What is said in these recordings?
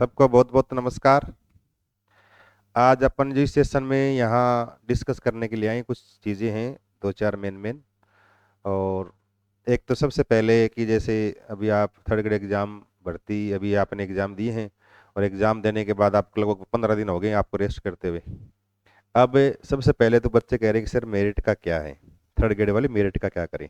सबको बहुत बहुत नमस्कार। आज अपन जिस सेशन में यहाँ डिस्कस करने के लिए आए कुछ चीज़ें हैं, दो चार मेन और एक तो सबसे पहले कि जैसे अभी आप थर्ड ग्रेड एग्ज़ाम भर्ती अभी आपने एग्ज़ाम दिए हैं और एग्ज़ाम देने के बाद आपको लगभग 15 दिन हो गए आपको रेस्ट करते हुए। अब सबसे पहले तो बच्चे कह रहे हैं कि सर मेरिट का क्या है, थर्ड ग्रेड वाले मेरिट का क्या करें,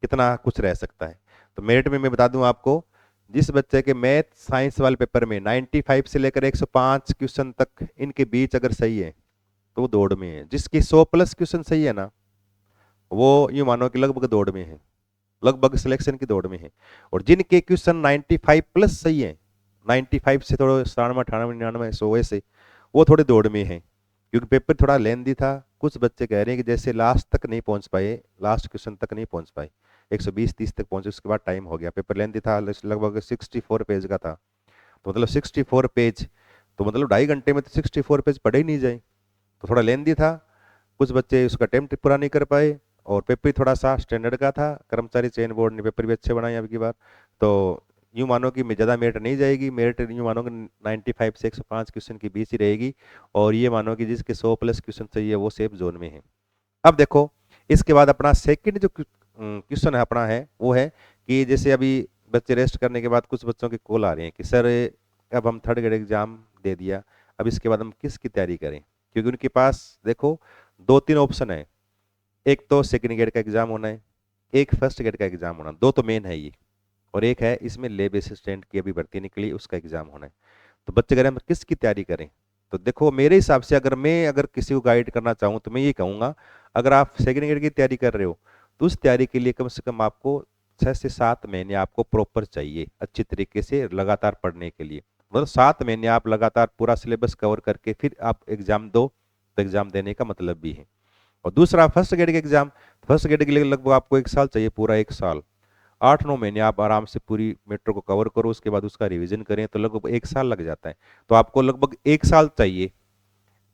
कितना कुछ रह सकता है। तो मेरिट में मैं बता दूं आपको, जिस बच्चे के मैथ साइंस वाले पेपर में 95 से लेकर 105 क्वेश्चन तक इनके बीच अगर सही है तो वो दौड़ में है। जिसकी 100 प्लस क्वेश्चन सही है ना, वो यूं मानो कि लगभग दौड़ में है, लगभग सिलेक्शन की दौड़ में है। और जिनके क्वेश्चन 95 प्लस सही है, 95 से थोड़ा 97 98 99 100 ऐसे, वो थोड़े दौड़ में है क्योंकि पेपर थोड़ा लेंदी था। कुछ बच्चे कह रहे हैं कि जैसे लास्ट तक नहीं पहुंच पाए, लास्ट क्वेश्चन तक नहीं पहुंच पाए, 120-30 तक पहुंचे, उसके बाद टाइम हो गया। पेपर लेंदी था, लगभग 64 पेज का था, तो मतलब 64 पेज, तो मतलब 2.5 घंटे में तो 64 पेज पढ़े ही नहीं जाए, तो थोड़ा लेंदी था। कुछ बच्चे उसका अटेम्प्ट पूरा नहीं कर पाए और पेपर भी थोड़ा सा स्टैंडर्ड का था। कर्मचारी चयन बोर्ड ने पेपर भी अच्छे बनाए अब की बार। तो यूं मानो कि ज़्यादा मेरिट नहीं जाएगी, मेरिट यूं मानो कि 95 से 105 क्वेश्चन के बीच ही रहेगी। और ये मानो कि जिसके 100 प्लस क्वेश्चन चाहिए वो सेफ जोन में है। अब देखो, इसके बाद अपना सेकंड जो क्वेश्चन है अपना है वो है कि जैसे अभी बच्चे रेस्ट करने के बाद कुछ बच्चों के कॉल आ रहे हैं कि सर अब हम थर्ड ग्रेड एग्जाम दे दिया, अब इसके बाद हम किसकी तैयारी करें। क्योंकि उनके पास देखो 2-3 ऑप्शन है, एक तो सेकंड ग्रेड का एग्जाम होना है, एक फर्स्ट ग्रेड का एग्जाम होना, दो तो मेन है ये, और एक है इसमें लैब असिस्टेंट की अभी भर्ती निकली उसका एग्जाम होना है। तो बच्चे कह रहे हैं हम किसकी तैयारी करें। तो देखो मेरे हिसाब से अगर किसी को गाइड करना चाहूँ तो मैं ये कहूँगा, अगर आप सेकंड ग्रेड की तैयारी कर रहे हो तो उस तैयारी के लिए कम से कम आपको 6 से 7 महीने आपको प्रॉपर चाहिए अच्छी तरीके से लगातार पढ़ने के लिए। मतलब 7 महीने आप लगातार पूरा सिलेबस कवर करके फिर आप एग्जाम दो, तो एग्जाम देने का मतलब भी है। और दूसरा फर्स्ट ग्रेड के एग्जाम, फर्स्ट ग्रेड के लिए लगभग आपको 1 साल चाहिए, पूरा 1 साल, 8-9 महीने आप आराम से पूरी मेट्रो को कवर करो, उसके बाद उसका रिवीजन करें तो लगभग 1 साल लग जाता है। तो आपको लगभग 1 साल चाहिए,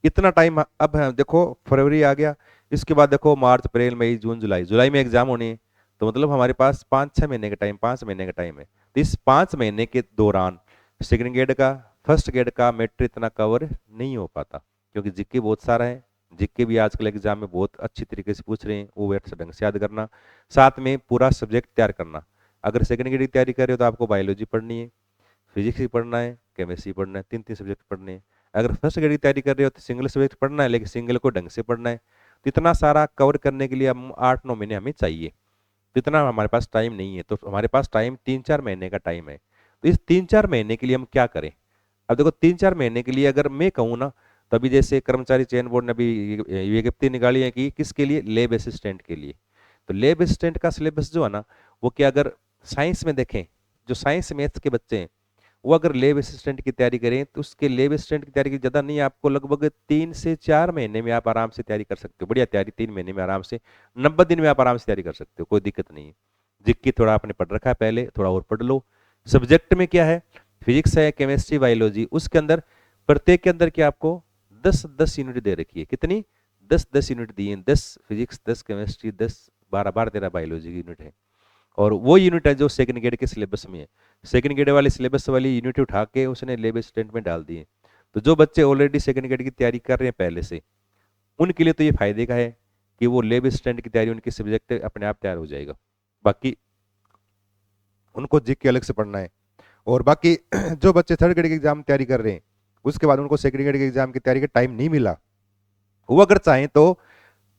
इतना टाइम। अब है देखो फरवरी आ गया, इसके बाद देखो मार्च अप्रैल मई जून जुलाई, जुलाई में एग्जाम होने हैं, तो मतलब हमारे पास 5-6 महीने का टाइम, 5 महीने का टाइम है। तो इस 5 महीने के दौरान सेकंड ग्रेड का फर्स्ट ग्रेड का मेट्रो इतना कवर नहीं हो पाता, क्योंकि जीके बहुत सारा है, जीके भी आजकल एग्जाम में बहुत अच्छी तरीके से पूछ रहे हैं, वो वेट से ढंग से याद करना, साथ में पूरा सब्जेक्ट तैयार करना। अगर सेकंड ग्रेड की तैयारी कर रहे हो तो आपको बायोलॉजी पढ़नी है, फिजिक्स भी पढ़ना है, केमिस्ट्री पढ़ना है, 3-3 सब्जेक्ट पढ़ने हैं। अगर फर्स्ट ग्रेड की तैयारी कर रहे हो तो सिंगल सब्जेक्ट पढ़ना है, लेकिन सिंगल को ढंग से पढ़ना है। तो इतना सारा कवर करने के लिए हम 8-9 महीने हमें चाहिए, तो इतना हमारे पास टाइम नहीं है। तो हमारे पास टाइम 3-4 महीने का टाइम है। तो इस 3-4 महीने के लिए हम क्या करें। अब देखो 3-4 महीने के लिए अगर मैं कहूँ ना, तो अभी जैसे कर्मचारी चयन बोर्ड ने अभी विज्ञप्ति निकाली है कि किसके लिए, लैब असिस्टेंट के लिए। तो लैब असिस्टेंट का सिलेबस जो है ना, वो क्या, अगर साइंस में देखें, जो साइंस मैथ्स के बच्चे हैं वो अगर लेब असिस्टेंट की तैयारी करें तो उसके लेब असिस्टेंट की तैयारी की ज़्यादा नहीं, आपको लगभग 3 से 4 महीने में आप आराम से तैयारी कर सकते हो। बढ़िया तैयारी 3 महीने में आराम से, 90 दिन में आप आराम से तैयारी कर सकते हो, कोई दिक्कत नहीं है। जिक्की थोड़ा आपने पढ़ रखा है पहले, थोड़ा और पढ़ लो। सब्जेक्ट में क्या है, फिजिक्स है, केमिस्ट्री, बायोलॉजी, उसके अंदर प्रत्येक के अंदर क्या आपको 10-10 यूनिट दे रखी है। कितनी, 10-10 यूनिट दी है, 10 फिजिक्स, 10 केमिस्ट्री, 10 12 13 बायोलॉजी की यूनिट है। और वो यूनिट है जो सेकंड ग्रेड के सिलेबस में है। सेकंड ग्रेड वाले सिलेबस वाली यूनिट उठा के उसने लेब असिस्टेंट में डाल दी है। तो जो बच्चे ऑलरेडी सेकंड ग्रेड की तैयारी कर रहे हैं पहले से, उनके लिए तो ये फायदे का है कि वो लेब असिस्टेंट की तैयारी, उनके सब्जेक्ट अपने आप तैयार हो जाएगा। बाकी उनको जीके अलग से पढ़ना है। और बाकी जो बच्चे थर्ड ग्रेड के एग्जाम तैयारी कर रहे हैं, उसके बाद उनको सेकंड ग्रेड के एग्जाम की तैयारी का टाइम नहीं मिला, वो अगर चाहें तो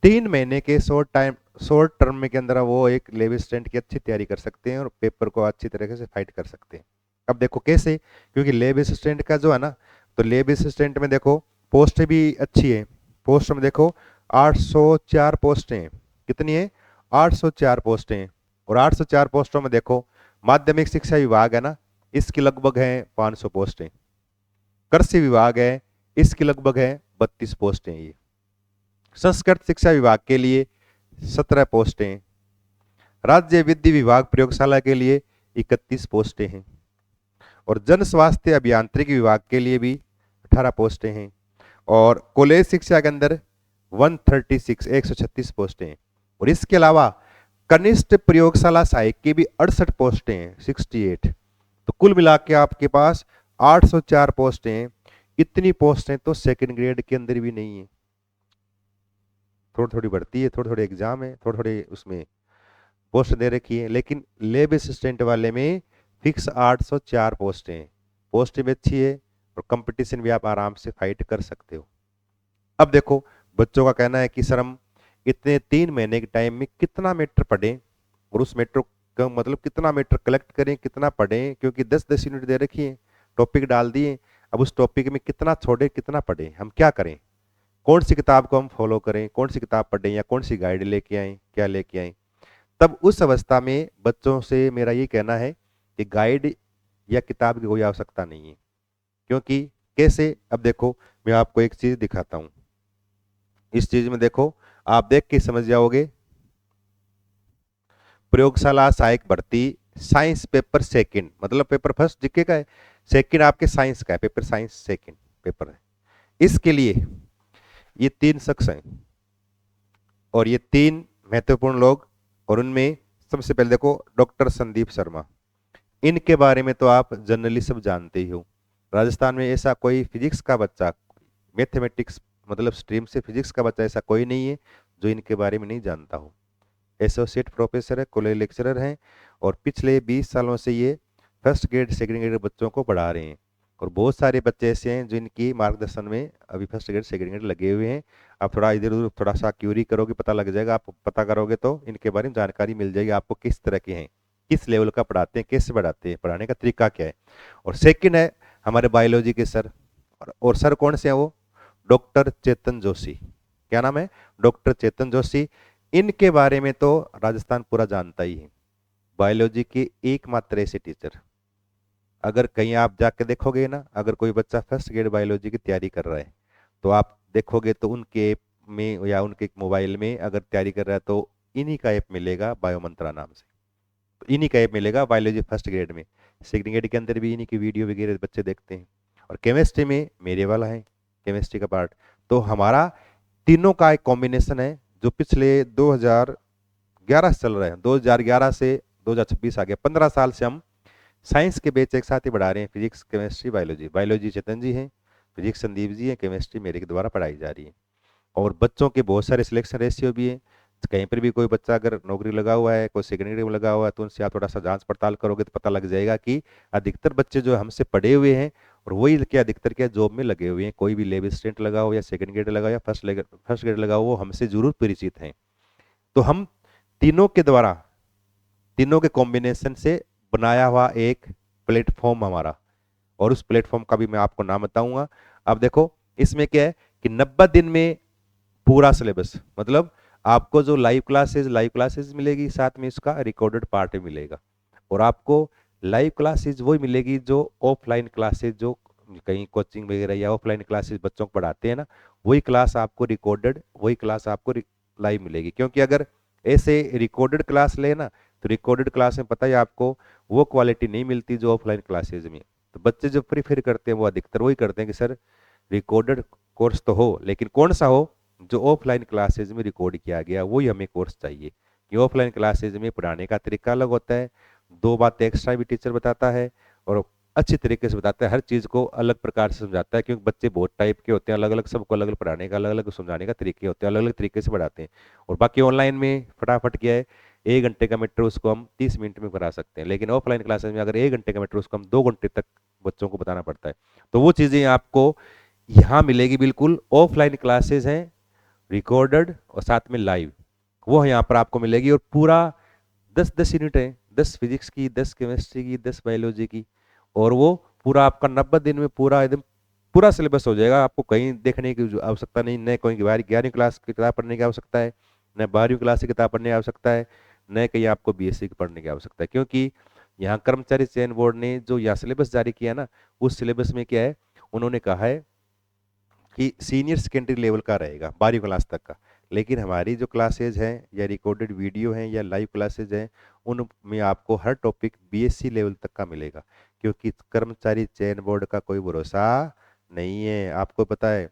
3 महीने के शॉर्ट टर्म में के अंदर वो एक लेब असिस्टेंट की अच्छी तैयारी कर सकते हैं और पेपर को अच्छी तरीके से फाइट कर सकते हैं। अब देखो कैसे, क्योंकि लेब असिस्टेंट का जो है ना, तो लेब असिस्टेंट में देखो पोस्ट भी अच्छी है। पोस्ट में देखो 804 पोस्टें हैं। कितनी है, 804 पोस्टें हैं। और 804 पोस्टों में देखो माध्यमिक शिक्षा विभाग है ना, इसकी लगभग है 500 पोस्टें। कृषि विभाग है, इसकी लगभग है 32 पोस्टें। ये संस्कृत शिक्षा विभाग के लिए 17 पोस्टें, राज्य विधि विभाग प्रयोगशाला के लिए 31 पोस्टें हैं, और जन स्वास्थ्य अभियांत्रिकी विभाग के लिए भी 18 पोस्टें हैं, और कॉलेज शिक्षा के अंदर 136 पोस्टें हैं। और इसके अलावा कनिष्ठ प्रयोगशाला सहायक की भी 68 पोस्टें हैं, 68। तो कुल मिला के आपके पास 804 पोस्टें हैं। इतनी पोस्टें तो सेकंड ग्रेड के अंदर भी नहीं है। थोड़ी थोड़ी भर्ती है, थोड़ी थोड़ी एग्जाम है, थोड़ी थोड़ी उसमें पोस्ट दे रखी है, लेकिन लेब असिस्टेंट वाले में फिक्स 804 पोस्टें हैं। पोस्ट भी अच्छी है और कंपटीशन भी आप आराम से फाइट कर सकते हो। अब देखो, बच्चों का कहना है कि सर हम इतने 3 महीने के टाइम में कितना मैटर पढ़ें, और उस मैटर का मतलब कितना मैटर कलेक्ट करें, कितना पढ़ें, क्योंकि 10-10 यूनिट दे रखी है, टॉपिक डाल दिए। अब उस टॉपिक में कितना छोड़े, कितना पढ़ें, हम क्या करें, कौन सी किताब को हम फॉलो करें, कौन सी किताब पढ़ें, या कौन सी गाइड लेके आए, क्या लेके आए। तब उस अवस्था में बच्चों से मेरा ये कहना है कि गाइड या किताब की कोई आवश्यकता नहीं है। क्योंकि कैसे, अब देखो मैं आपको एक चीज दिखाता हूं। इस चीज में देखो, आप देख के समझ जाओगे। प्रयोगशाला सहायक भर्ती, साइंस पेपर सेकंड, मतलब पेपर फर्स्ट जीके का है, सेकंड आपके साइंस का है, पेपर साइंस सेकंड पेपर है। इसके लिए ये 3 शख्स हैं, और ये 3 महत्वपूर्ण लोग, और उनमें सबसे पहले देखो डॉक्टर संदीप शर्मा। इनके बारे में तो आप जनरली सब जानते ही हो। राजस्थान में ऐसा कोई फिजिक्स का बच्चा, मैथमेटिक्स मतलब स्ट्रीम से फिजिक्स का बच्चा ऐसा कोई नहीं है जो इनके बारे में नहीं जानता हो। एसोसिएट प्रोफेसर है, कॉलेज लेक्चरर हैं, और पिछले 20 सालों से ये फर्स्ट ग्रेड सेकंड ग्रेड बच्चों को पढ़ा रहे हैं। और बहुत सारे बच्चे ऐसे हैं जिनकी मार्गदर्शन में अभी फर्स्ट ग्रेड सेकंड ग्रेड लगे हुए हैं। आप थोड़ा इधर उधर थोड़ा सा क्यूरी करोगे, पता लग जाएगा। आप पता करोगे तो इनके बारे में जानकारी मिल जाएगी आपको, किस तरह के हैं, किस लेवल का पढ़ाते हैं, कैसे पढ़ाते हैं, पढ़ाने का तरीका क्या है। और सेकंड है हमारे बायोलॉजी के सर, और सर कौन से हैं वो, डॉक्टर चेतन जोशी। क्या नाम है, डॉक्टर चेतन जोशी। इनके बारे में तो राजस्थान पूरा जानता ही है। बायोलॉजी के एकमात्र ऐसे टीचर, अगर कहीं आप जाके देखोगे ना, अगर कोई बच्चा फर्स्ट ग्रेड बायोलॉजी की तैयारी कर रहा है तो आप देखोगे तो उनके ऐप में या उनके मोबाइल में अगर तैयारी कर रहा है तो इन्हीं का ऐप मिलेगा, बायो मंत्रा नाम से। तो इन्हीं का ऐप मिलेगा बायोलॉजी फर्स्ट ग्रेड में। सेकंड ग्रेड के अंदर भी इन्हीं की वीडियो वगैरह बच्चे देखते हैं। और केमिस्ट्री में मेरे वाला है, केमिस्ट्री का पार्ट। तो हमारा तीनों का एक कॉम्बिनेशन है जो पिछले 2011 से चल रहा है। 2011 से 2026 आ गया, 15 साल से हम साइंस के बैच एक साथ ही बढ़ा रहे हैं, फिजिक्स केमिस्ट्री बायोलॉजी। बायोलॉजी चेतन जी हैं, फिजिक्स संदीप जी हैं, केमिस्ट्री मेरे के द्वारा पढ़ाई जा रही है। और बच्चों के बहुत सारे सिलेक्शन रेशियो भी है। कहीं पर भी कोई बच्चा अगर नौकरी लगा हुआ है, कोई सेकेंडरी में लगा हुआ है, तो उनसे आप थोड़ा सा जांच पड़ताल करोगे तो पता लग जाएगा कि अधिकतर बच्चे जो हमसे पढ़े हुए हैं और वही क्या अधिकतर क्या जॉब में लगे हुए हैं। कोई भी लेब असिस्टेंट लगा हो या सेकंड ग्रेड लगा हो या फर्स्ट ग्रेड लगा हो, वो हमसे जरूर परिचित हैं। तो हम तीनों के द्वारा, तीनों के कॉम्बिनेशन से बनाया हुआ एक प्लेटफॉर्म हमारा, और उस प्लेटफॉर्म का भी मैं आपको नाम बताऊंगा। अब देखो इसमें क्या है कि 90 दिन में पूरा सिलेबस, मतलब आपको जो लाइव क्लासेस मिलेगी, साथ में इसका रिकॉर्डेड पार्ट भी मिलेगा। और आपको लाइव क्लासेस वही मिलेगी जो ऑफलाइन क्लासेस, जो कहीं कोचिंग वगैरह या ऑफलाइन क्लासेस बच्चों को पढ़ाते हैं ना, वही क्लास आपको रिकॉर्डेड, वही क्लास आपको लाइव मिलेगी। क्योंकि अगर ऐसे रिकॉर्डेड क्लास ले ना, तो रिकॉर्डेड क्लास में पता है आपको वो क्वालिटी नहीं मिलती जो ऑफलाइन क्लासेज में। तो बच्चे जो प्रीफर करते हैं वो अधिकतर वही करते हैं कि सर रिकॉर्डेड कोर्स तो हो, लेकिन कौन सा हो, जो ऑफलाइन क्लासेज में रिकॉर्ड किया गया वही हमें कोर्स चाहिए। कि ऑफलाइन क्लासेज में पढ़ाने का तरीका अलग होता है, 2 बातें एक्स्ट्रा भी टीचर बताता है, और अच्छी तरीके से बताता है, हर चीज़ को अलग प्रकार से समझाता है। क्योंकि बच्चे बहुत टाइप के होते हैं, अलग अलग, सबको अलग अलग पढ़ाने का अलग अलग समझाने का तरीके होते हैं, अलग अलग तरीके से पढ़ाते हैं। और बाकी ऑनलाइन में फटाफट क्या है, 1 घंटे का मैटर उसको हम 30 मिनट में करा सकते हैं, लेकिन ऑफलाइन क्लासेज में अगर 1 घंटे का मैटर उसको हम 2 घंटे तक बच्चों को बताना पड़ता है। तो वो चीज़ें आपको यहाँ मिलेगी बिल्कुल। ऑफलाइन क्लासेज हैं रिकॉर्डेड और साथ में लाइव, वो यहाँ पर आपको मिलेगी। और पूरा 10-10 यूनिट है, 10 फिजिक्स की, 10 केमिस्ट्री की, 10 बायोलॉजी की, और वो पूरा आपका 90 दिन में पूरा एकदम पूरा सिलेबस हो जाएगा। आपको कहीं देखने की आवश्यकता नहीं, न कोई 11वीं क्लास की किताब पढ़ने की आवश्यकता है, न 12वीं क्लास की किताब पढ़ने की आवश्यकता है, न कहीं आपको बीएससी की पढ़ने की आवश्यकता है। क्योंकि यहाँ कर्मचारी चयन बोर्ड ने जो यह सिलेबस जारी किया ना, उस सिलेबस में क्या है, उन्होंने कहा है कि सीनियर सेकेंडरी लेवल का रहेगा 12वीं क्लास तक का। लेकिन हमारी जो क्लासेज हैं या रिकॉर्डेड वीडियो हैं या लाइव क्लासेज हैं, उनमें आपको हर टॉपिक बीएससी लेवल तक का मिलेगा। क्योंकि कर्मचारी चयन बोर्ड का कोई भरोसा नहीं है। आपको पता है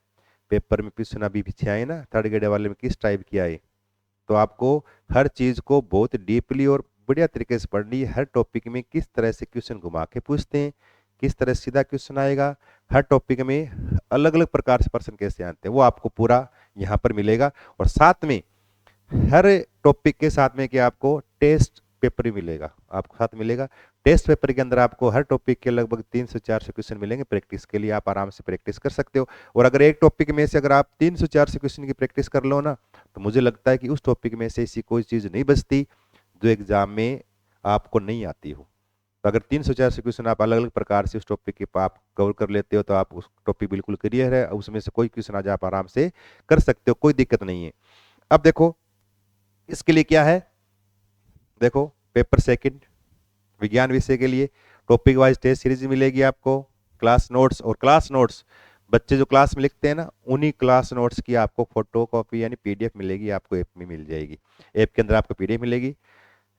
पेपर में क्वेश्चन अभी पीछे आए ना, थर्ड ग्रेड वाले में किस टाइप की आए। तो आपको हर चीज़ को बहुत डीपली और बढ़िया तरीके से पढ़नी है। हर टॉपिक में किस तरह से क्वेश्चन घुमा के पूछते हैं, किस तरह से सीधा क्वेश्चन आएगा, हर टॉपिक में अलग अलग प्रकार से प्रश्न कैसे आते हैं वो आपको पूरा यहाँ पर मिलेगा। और साथ में हर टॉपिक के साथ में क्या आपको टेस्ट पेपर भी मिलेगा, आपको साथ मिलेगा। टेस्ट पेपर के अंदर आपको हर टॉपिक के लगभग 300-400 क्वेश्चन मिलेंगे प्रैक्टिस के लिए, आप आराम से प्रैक्टिस कर सकते हो। और अगर एक टॉपिक में से अगर आप 300-400 क्वेश्चन की प्रैक्टिस कर लो ना, तो मुझे लगता है कि उस टॉपिक में से ऐसी कोई चीज़ नहीं बचती जो एग्जाम में आपको नहीं आती हो। तो अगर 300-400 क्वेश्चन आप अलग अलग प्रकार से उस टॉपिक के आप कवर कर लेते हो तो आप उस टॉपिक बिल्कुल क्लियर है, उसमें से कोई क्वेश्चन आज आप आराम से कर सकते हो, कोई दिक्कत नहीं है। अब देखो इसके लिए क्या है, देखो पेपर सेकंड विज्ञान विषय के लिए टॉपिक वाइज टेस्ट सीरीज मिलेगी आपको, क्लास नोट्स, और क्लास नोट्स बच्चे जो क्लास में लिखते हैं ना उन्हीं क्लास नोट्स की आपको फोटो कॉपी यानी पीडीएफ मिलेगी, आपको ऐप में मिल जाएगी। ऐप के अंदर आपको पीडीएफ मिलेगी।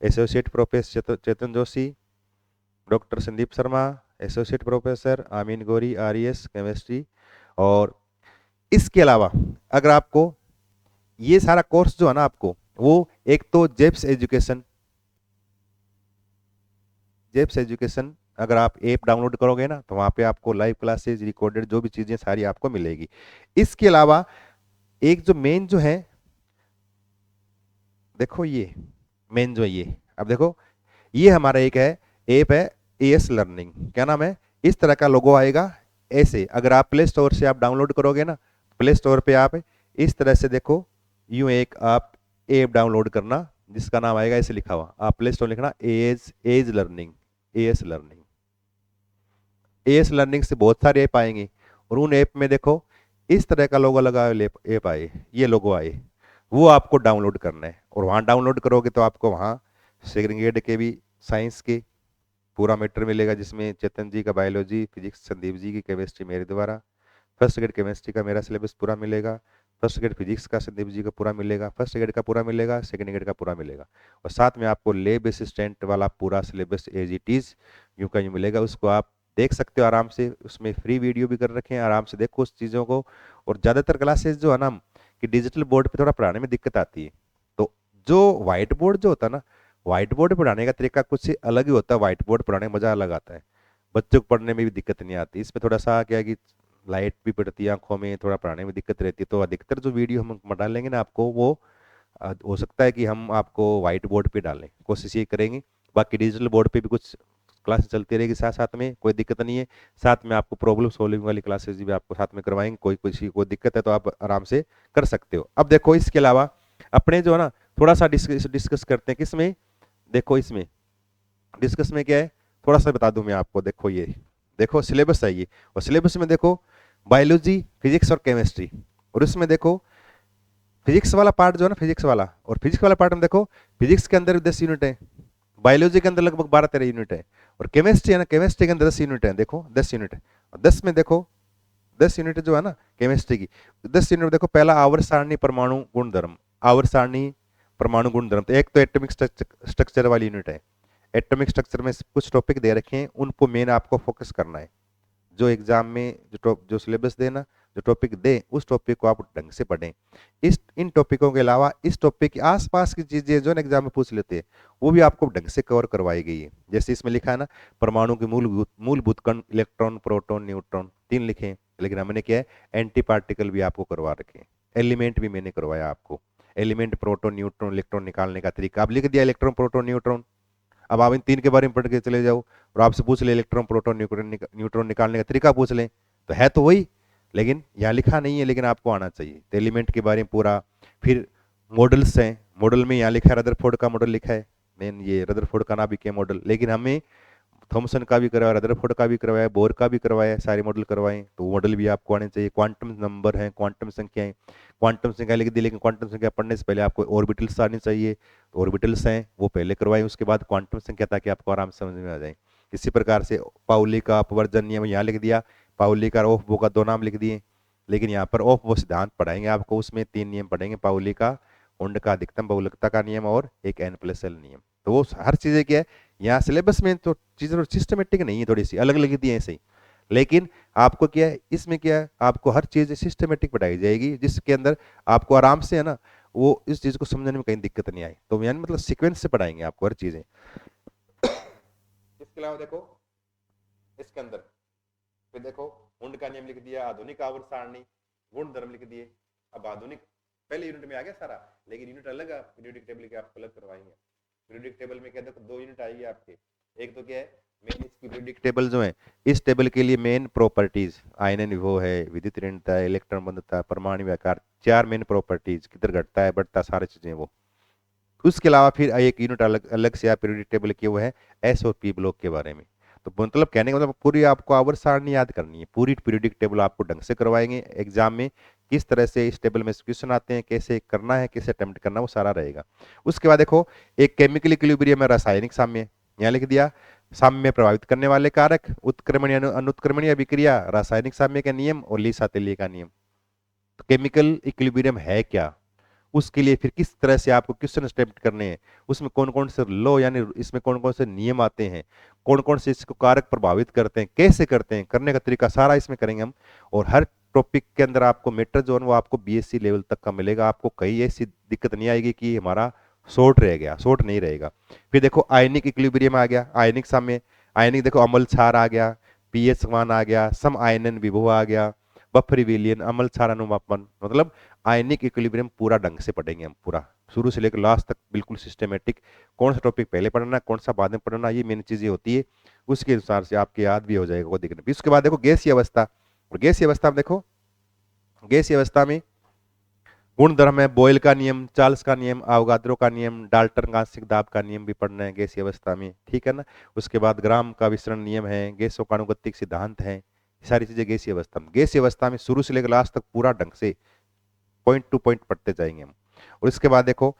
Associate professor Chetan Joshi, doctor Sandeep Sharma, associate professor Amin Gauri RES chemistry. और इसके अलावा अगर आपको ये सारा कोर्स जो है ना आपको वो एक तो जेप्स एजुकेशन अगर आप ऐप डाउनलोड करोगे ना तो वहां पे आपको लाइव क्लासेस रिकॉर्डेड जो भी चीजें सारी आपको मिलेगी। इसके अलावा एक जो मेन जो है, देखो ये मेन जो है ये, अब देखो ये हमारा एक है ऐप है एएस लर्निंग, क्या नाम है, इस तरह का लोगो आएगा ऐसे। अगर आप प्ले स्टोर से आप डाउनलोड करोगे ना, प्ले स्टोर पे आप इस तरह से देखो यूं एक आप ऐप डाउनलोड करना जिसका नाम आएगा ऐसे लिखा हुआ, आप प्ले स्टोर लिखना AS Learning, AS Learning. AS Learning से बहुत सारे ऐप आएंगे और उन ऐप में देखो इस तरह का लोगो लगा ऐप आए, ये लोगो आए, वो आपको डाउनलोड करना है। और वहाँ डाउनलोड करोगे तो आपको वहाँ सेकंड ग्रेड के भी साइंस के पूरा मैटर मिलेगा, जिसमें चेतन जी का बायोलॉजी, फिजिक्स संदीप जी की केमिस्ट्री मेरे द्वारा, फर्स्ट ग्रेड केमिस्ट्री का मेरा सिलेबस पूरा मिलेगा, फर्स्ट ग्रेड फिजिक्स का संदीप जी का पूरा मिलेगा, फर्स्ट ग्रेड का पूरा मिलेगा, सेकंड ग्रेड का पूरा मिलेगा। और साथ में आपको लैब असिस्टेंट वाला पूरा सिलेबस एज इट इज यूं का यूं मिलेगा, उसको आप देख सकते हो आराम से। उसमें फ्री वीडियो भी कर रखे हैं, आराम से देखो उस चीज़ों को। और ज़्यादातर क्लासेस जो है ना कि डिजिटल बोर्ड पे थोड़ा पढ़ाने में दिक्कत आती है, तो जो व्हाइट बोर्ड जो होता है ना, व्हाइट बोर्ड पढ़ाने का तरीका कुछ अलग ही होता है, व्हाइट बोर्ड पढ़ाने में मजा अलग आता है, बच्चों को पढ़ने में भी दिक्कत नहीं आती। इसमें थोड़ा सा क्या है कि लाइट भी पड़ती है आंखों में, थोड़ा पढ़ाने में दिक्कत रहती है। तो अधिकतर जो वीडियो हम डालेंगे ना आपको वो हो सकता है कि हम आपको व्हाइट बोर्ड पे डालें, कोशिश ये करेंगे। बाकी डिजिटल बोर्ड पे भी कुछ क्लासेस चलती रहेगी साथ साथ में, कोई दिक्कत नहीं है। साथ में आपको प्रॉब्लम सॉल्विंग वाली क्लासेस भी आपको साथ में करवाएंगे, कोई दिक्कत है तो आप आराम से कर सकते हो। अब देखो इसके अलावा अपने जो है ना थोड़ा सा डिस्कस करते हैं किसमें, देखो इसमें डिस्कस में क्या है थोड़ा सा बता दूं मैं आपको। देखो ये देखो सिलेबस है ये, और सिलेबस में देखो बायोलॉजी, फिजिक्स और केमिस्ट्री, और इसमें देखो फिजिक्स वाला पार्ट जो है ना, फिजिक्स वाला, और फिजिक्स वाला पार्ट में देखो फिजिक्स के अंदर 10 यूनिट है, बायोलॉजी के अंदर लगभग 12-13 यूनिट है, और केमिस्ट्री है ना, केमिस्ट्री के अंदर 10 यूनिट है, देखो 10 यूनिट है। और 10 में देखो 10 यूनिट जो है ना केमिस्ट्री की, 10 यूनिट देखो पहला आवर्त सारणी परमाणु गुणधर्म, आवर्त सारणी परमाणु गुणधर्म, तो एक तो एटॉमिक स्ट्रक्चर वाली यूनिट है। एटॉमिक स्ट्रक्चर में कुछ टॉपिक दे रखे हैं, उनको मेन आपको फोकस करना है। जो एग्जाम में जो सिलेबस देना, जो टॉपिक दे उस टॉपिक को आप ढंग से पढ़ें। इन टॉपिकों के अलावा इस टॉपिक के आसपास की चीजें जो एग्जाम में पूछ लेते हैं वो भी आपको ढंग से कवर करवाई गई है। जैसे इसमें लिखा है ना परमाणु के मूलभूत कण इलेक्ट्रॉन प्रोटॉन न्यूट्रॉन 3 लिखे हैं, लेकिन हमने क्या है एंटी पार्टिकल भी आपको करवा रखे हैं, एलिमेंट भी मैंने करवाया आपको, एलिमेंट प्रोटॉन न्यूट्रॉन इलेक्ट्रॉन निकालने का तरीका आप लिख दिया, इलेक्ट्रॉन प्रोटॉन न्यूट्रॉन। अब आप इन 3 के बारे में पढ़ के चले जाओ और आपसे पूछ ले इलेक्ट्रॉन प्रोटॉन न्यूट्रॉन निकालने का तरीका पूछ लें, तो है तो वही, लेकिन यहाँ लिखा नहीं है, लेकिन आपको आना चाहिए। तो एलिमेंट के बारे में पूरा, फिर मॉडल्स हैं, मॉडल में यहाँ लिखा है रदरफोर्ड का मॉडल लिखा है, मेन ये रदरफोर्ड का नाभिक है मॉडल, लेकिन हमें थॉमसन का भी करवाया, रदरफोर्ड का भी करवाया, बोर का भी करवाया, सारे मॉडल करवाए, तो मॉडल भी आपको आने चाहिए। क्वांटम नंबर है, क्वांटम संख्याएं, क्वांटम संख्या लिख दी, लेकिन क्वांटम संख्या पढ़ने से पहले आपको ऑर्बिटल्स आनी चाहिए, तो ऑर्बिटल्स हैं वो पहले करवाएं, उसके बाद क्वांटम संख्या, ताकि आपको आराम से समझ में आ जाए। इसी प्रकार से पाउली का अपवर्जन नियम यहाँ लिख दिया, पाउली का ऑफ बो का 2 नाम लिख दिए, लेकिन यहाँ पर ऑफ बो सिद्धांत पढ़ाएंगे आपको, उसमें 3 नियम पढ़ेंगे, पाउली का, उंड का अधिकतम बहुलकता का नियम और एक n+l नियम। तो वो हर चीजें क्या है यहाँ सिलेबस में तो चीजें सिस्टमेटिक नहीं है, थोड़ी सी अलग अलग दी है ऐसे ही, लेकिन आपको क्या है इसमें क्या है आपको हर चीज सिस्टमेटिक पढ़ाई जाएगी, जिसके अंदर आपको आराम से है ना वो इस चीज को समझने में कहीं दिक्कत नहीं आई। तो यानी मतलब सीक्वेंस से पढ़ाएंगे आपको हर चीजें। इसके अलावा देखो इसके अंदर फिर देखो हुंड का नियम लिख दिया, आधुनिक आवर्त सारणी, गुण धर्म लिख दिए। अब आधुनिक पहले यूनिट में आ गया सारा, लेकिन यूनिट अलग है, पीरियोडिक टेबल के आप अलग करवाएंगे। पीरियोडिक टेबल में क्या देखो 2 यूनिट आएगी आपके। एक तो क्या है मेन इसकी पीरियोडिक टेबल जो है, इस टेबल के लिए मेन प्रॉपर्टीज आयनन विभव है, विद्युत ऋणता है, इलेक्ट्रॉन बंधुता है, परमाणु आकार, 4 मेन प्रॉपर्टीज, किधर घटता है बढ़ता सारी चीजें वो। उसके अलावा फिर एक यूनिट अलग अलग से आप पीरियोडिक टेबल की वो है एस और पी ब्लॉक के बारे में। तो मतलब कहने का मतलब पूरी आपको आवर्त सारणी याद करनी है, पूरी पीरियोडिक टेबल आपको ढंग से करवाएंगे एग्जाम में, किस तरह से इस टेबल में क्वेश्चन आते हैं, कैसे करना है, कैसे अटेम्प्ट करना है, वो सारा रहेगा। उसके बाद देखो एक केमिकल इक्विलिब्रियम है, रासायनिक साम्य, यहाँ लिख दिया साम्य प्रभावित करने वाले कारक, उत्क्रमणीय अनुत्क्रमणीय अभिक्रिया, रासायनिक साम्य का नियम और ली सातेली का नियम। तो केमिकल इक्विलिब्रियम है क्या, उसके लिए फिर किस तरह से आपको क्वेश्चन अटेम्प्ट करने हैं, उसमें कौन कौन से लॉ यानी इसमें कौन कौन से नियम आते हैं, कौन कौन से इसको कारक प्रभावित करते हैं, कैसे करते हैं, करने का तरीका सारा इसमें करेंगे हम। और हर टॉपिक के अंदर आपको मेटर जो है वो आपको बीएससी लेवल तक का मिलेगा, आपको कहीं ऐसी दिक्कत नहीं आएगी कि हमारा शॉर्ट रह गया, शॉर्ट नहीं रहेगा। फिर देखो आयनिक इक्विलिब्रियम आ गया, आयनिक साम्य, आयनिक देखो अम्ल क्षार आ गया, पीएच मान आ गया, सम आयनन विभव आ गया, बफर विलयन, अम्ल क्षार अनुमापन, मतलब आयनिक इक्विलिब्रियम पूरा ढंग से पढ़ेंगे हम, पूरा शुरू से लेकर लास्ट तक बिल्कुल सिस्टमेटिक, कौन सा टॉपिक पहले पढ़ना कौन सा बाद में पढ़ना, ये मेन चीजें होती है, उसके अनुसार से आपके याद भी हो जाएगा वो देखने। फिर उसके बाद देखो गैसीय अवस्था, और गैसीय अवस्था में देखो गैसीय अवस्था में गुण धर्म है, बॉयल का नियम, चार्ल्स का नियम, अवगाद्रो का नियम, डाल्टन आंशिक दाब का नियम भी पढ़ना है गैसीय अवस्था में, ठीक है ना। उसके बाद ग्राम का विसरण नियम है, गैसों का अनुगतिक सिद्धांत है, सारी चीजें गैसीय अवस्था में। गैसीय अवस्था में शुरू से लेकर लास्ट तक पूरा ढंग से पॉइंट टू पॉइंट पढ़ते जाएंगे हम। और इसके बाद देखो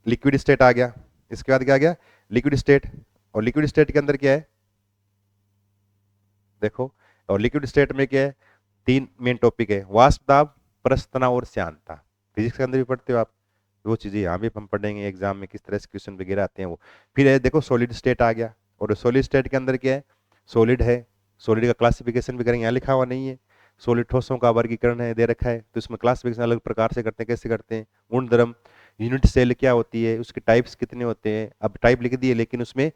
लिक्विड स्टेट आ गया, इसके बाद क्या आ गया लिक्विड स्टेट, और लिक्विड स्टेट के अंदर क्या है देखो, और लिक्विड स्टेट में क्या है 3 मेन टॉपिक है, वाष्प दाब, प्रस्तना और श्यानता। फिजिक्स के अंदर भी पढ़ते हो आप, वो चीजें यहाँ भी हम पढ़ेंगे एग्जाम में, किस तरह से क्वेश्चन वगैरह आते हैं वो। फिर है देखो सॉलिड स्टेट आ गया, और सॉलिड स्टेट के अंदर क्या है सॉलिड है, सॉलिड का क्लासिफिकेशन भी करेंगे, यहाँ लिखा हुआ नहीं है, सॉलिड ठोसों का वर्गीकरण है दे रखा है, तो इसमें क्लासिफिकेशन अलग प्रकार से करते हैं, कैसे करते हैं, गुण धर्म, यूनिट सेल क्या होती है, उसके टाइप्स कितने होते हैं, अब टाइप लिख दिए लेकिन उसमें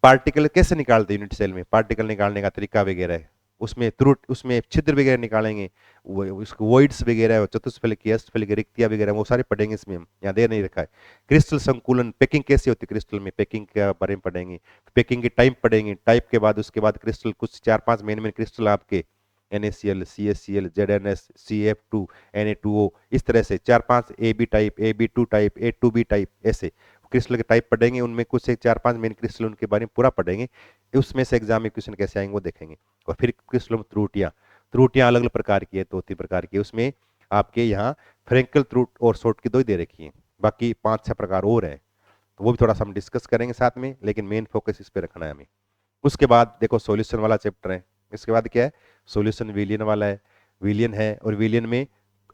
पार्टिकल कैसे निकालते हैं यूनिट सेल में, पार्टिकल निकालने का तरीका वगैरह है, उसमें त्रुट उसमें छिद्र वगैरह निकालेंगे, वो उसको वॉइड्स वगैरह, चतुष्फलकी अष्टफलकी रिक्तियां वगैरह वो सारे पढ़ेंगे इसमें, हम यहाँ दे नहीं रखा है। क्रिस्टल संकुलन, पैकिंग कैसे होती है क्रिस्टल में, पैकिंग के बारे में पढ़ेंगे, पैकिंग की टाइप पढ़ेंगे, टाइप के बाद उसके बाद क्रिस्टल कुछ 4-5 मेन मेन क्रिस्टल आपके NaCl, CaCl, ZnS, CF2, Na2O, इस तरह से 4-5 AB type, AB2 type, A2B type, ऐसे क्रिस्टल के टाइप पढ़ेंगे, उनमें कुछ एक 4-5 मेन क्रिस्टल उनके बारे में पूरा पढ़ेंगे, उसमें से एग्जाम में क्वेश्चन कैसे आएंगे वो देखेंगे। और फिर क्रिस्टल में त्रुटियां, त्रुटियां अलग अलग प्रकार की है, 2-3 प्रकार की, उसमें आपके यहाँ फ्रेंकल त्रुट और शॉर्ट की 2 ही दे रखी है, बाकी 5-6 प्रकार और है, तो वो भी थोड़ा सा हम डिस्कस करेंगे साथ में, लेकिन मेन फोकस इस पे रखना है हमें। उसके बाद देखो सॉल्यूशन वाला चैप्टर है, इसके बाद क्या है सॉल्यूशन विलियन वाला है, विलियन है, और विलियन में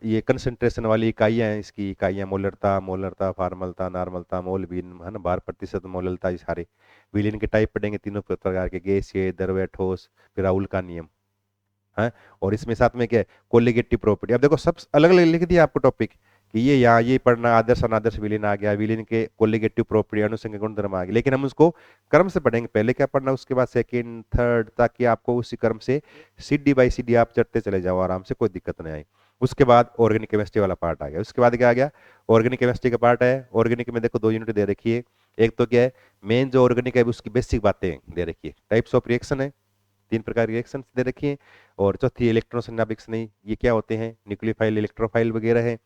ये कंसंट्रेशन वाली इकाइयां हैं, इसकी इकाइयां मोलरता, मोलरता, फार्मलता, नॉर्मलता, मोल बीन है ना, 12% मोलरता, ये सारे विलियन के टाइप पढ़ेंगे, तीनों प्रकार के, गैसीय, द्रव्य, ठोस, फिर राउल का नियम है। और इसमें साथ में क्या है कोलिगेटिव प्रॉपर्टी, अब देखो सब अलग अलग लिख दिया आपको टॉपिक कि ये यहाँ ये पढ़ना, आदर्श अनादर्श विलीन आ गया, विलीन के कोलिगेटिव प्रॉपर्टी, अनुसंग गुणधर्म आ गया, लेकिन हम उसको क्रम से पढ़ेंगे, पहले क्या पढ़ना उसके बाद सेकंड थर्ड, ताकि आपको उसी क्रम से सीडी बाई सीडी आप चढ़ते चले जाओ आराम से, कोई दिक्कत नहीं आई। उसके बाद ऑर्गेनिक केमिस्ट्री वाला पार्ट आ गया, उसके बाद क्या आ गया ऑर्गेनिक केमिस्ट्री का पार्ट है। ऑर्गेनिक में देखो 2 यूनिट दे रखी है, एक तो क्या है मेन जो ऑर्गेनिक है उसकी बेसिक बातें दे रखी है, टाइप्स ऑफ रिएक्शन है, 3 प्रकार की रिएक्शन दे रखी है, और चौथी इलेक्ट्रोसंज्ञापिक नहीं, ये क्या होते हैं न्यूक्लियोफाइल, इलेक्ट्रोफाइल वगैरह है,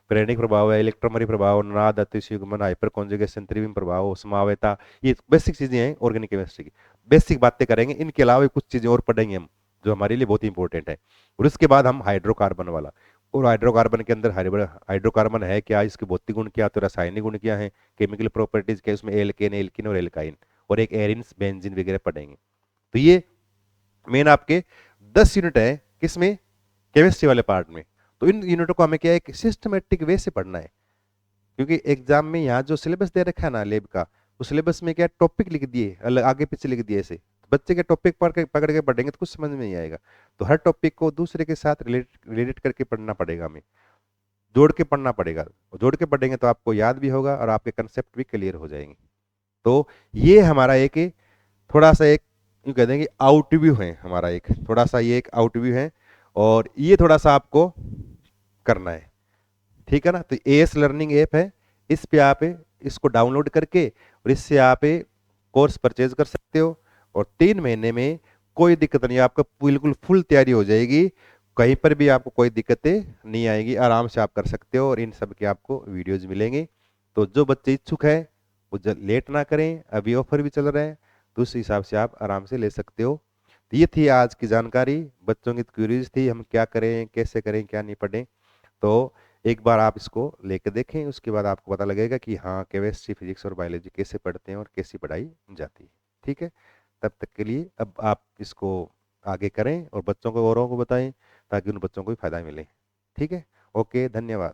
प्रेरणिक प्रभाव है, इलेक्ट्रोमरी प्रभाव, नाद, अतियुग्मन, हाइपर कॉन्जुगेशन, त्रिविम प्रभाव, समावेता, ये बेसिक चीजें हैं ऑर्गेनिक केमिस्ट्री की, बेसिक बातें करेंगे, इनके अलावा कुछ चीजें और पढ़ेंगे हम जो हमारे लिए बहुत इंपॉर्टेंट है। और उसके बाद हम हाइड्रोकार्बन वाला, और हाइड्रोकार्बन के अंदर हाइड्रोकार्बन है क्या, इसके भौतिक गुण क्या, तो रासायनिक गुण क्या है, केमिकल प्रॉपर्टीज क्या, उसमें एल्केन, एल्किन और एल्काइन, और एक एरिन्स, बेंजीन वगैरह पढ़ेंगे। तो ये मेन आपके 10 यूनिट है किसमें केमिस्ट्री वाले पार्ट में। तो इन यूनिटों को हमें क्या है एक सिस्टमेटिक वे से पढ़ना है, क्योंकि एग्जाम में यहाँ जो सिलेबस दे रखा है ना लैब का, उस सिलेबस में क्या टॉपिक लिख दिए अलग, आगे पीछे लिख दिए ऐसे, बच्चे के टॉपिक पकड़ के पढ़ेंगे तो कुछ समझ में नहीं आएगा। तो हर टॉपिक को दूसरे के साथ रिलेट करके पढ़ना पड़ेगा, हमें जोड़ के पढ़ना पड़ेगा, जोड़ के पढ़ेंगे तो आपको याद भी होगा और आपके कंसेप्ट भी क्लियर हो जाएंगे। तो ये हमारा एक थोड़ा सा एक यूँ कह दें कि आउटव्यू है हमारा, एक थोड़ा सा ये एक आउटव्यू है, और ये थोड़ा सा आपको करना है, ठीक है ना। तो एएस लर्निंग ऐप है, इस पे आप इसको डाउनलोड करके और इससे आप कोर्स परचेज कर सकते हो, और 3 महीने में कोई दिक्कत नहीं, आपका बिल्कुल फुल तैयारी हो जाएगी, कहीं पर भी आपको कोई दिक्कतें नहीं आएगी, आराम से आप कर सकते हो, और इन सब के आपको वीडियोज मिलेंगे। तो जो बच्चे इच्छुक है वो लेट ना करें, अभी ऑफर भी चल रहा है, तो उस हिसाब से आप आराम से ले सकते हो। तो ये थी आज की जानकारी, बच्चों की क्यूरीज थी, हम क्या करें, कैसे करें, क्या नहीं पढ़ें। तो एक बार आप इसको लेके देखें, उसके बाद आपको पता लगेगा कि हाँ केमिस्ट्री, फिजिक्स और बायोलॉजी कैसे पढ़ते हैं और कैसी पढ़ाई जाती है। ठीक है, तब तक के लिए अब आप इसको आगे करें और बच्चों को, औरों को बताएं, ताकि उन बच्चों को भी फायदा मिले। ठीक है, ओके, धन्यवाद।